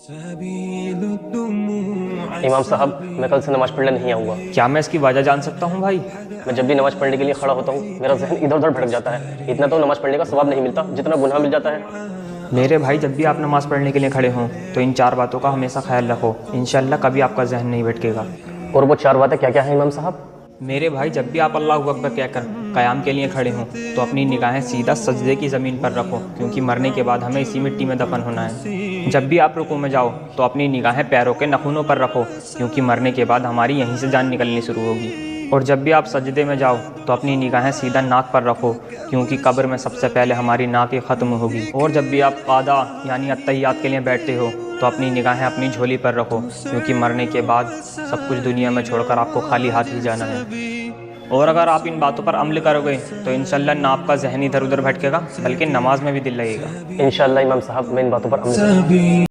इमाम साहब, मैं कल से नमाज पढ़ने नहीं आऊँगा। क्या मैं इसकी वजह जान सकता हूँ भाई? मैं जब भी नमाज पढ़ने के लिए खड़ा होता हूँ मेरा जहन इधर उधर भटक जाता है। इतना तो नमाज पढ़ने का सवाब नहीं मिलता जितना गुनाह मिल जाता है। मेरे भाई, जब भी आप नमाज़ पढ़ने के लिए खड़े हों तो इन 4 बातों का हमेशा ख्याल रखो। इंशाअल्लाह कभी आपका जहन नहीं भटकेगा। और वो 4 बातें क्या क्या हैं इमाम साहब? मेरे भाई, जब भी आप अल्लाहु अकबर कहकर क़याम के लिए खड़े हों तो अपनी निगाहें सीधा सजदे की ज़मीन पर रखो, क्योंकि मरने के बाद हमें इसी मिट्टी में दफन होना है। जब भी आप रुकू में जाओ तो अपनी निगाहें पैरों के नखूनों पर रखो, क्योंकि मरने के बाद हमारी यहीं से जान निकलनी शुरू होगी। और जब भी आप सजदे में जाओ तो अपनी निगाहें सीधा नाक पर रखो, क्योंकि कब्र में सबसे पहले हमारी नाक ही ख़त्म होगी। और जब भी आप क़ादा यानी अत्तहियात के लिए बैठते हो तो अपनी निगाहें अपनी झोली पर रखो, क्योंकि मरने के बाद सब कुछ दुनिया में छोड़कर आपको खाली हाथ ही जाना है। और अगर आप इन बातों पर अमल करोगे तो इंशाअल्लाह ना आपका जहन इधर उधर भटकेगा, बल्कि नमाज में भी दिल लगेगा। इंशाअल्लाह इमाम साहब, मैं इन बातों पर अमल करूंगा।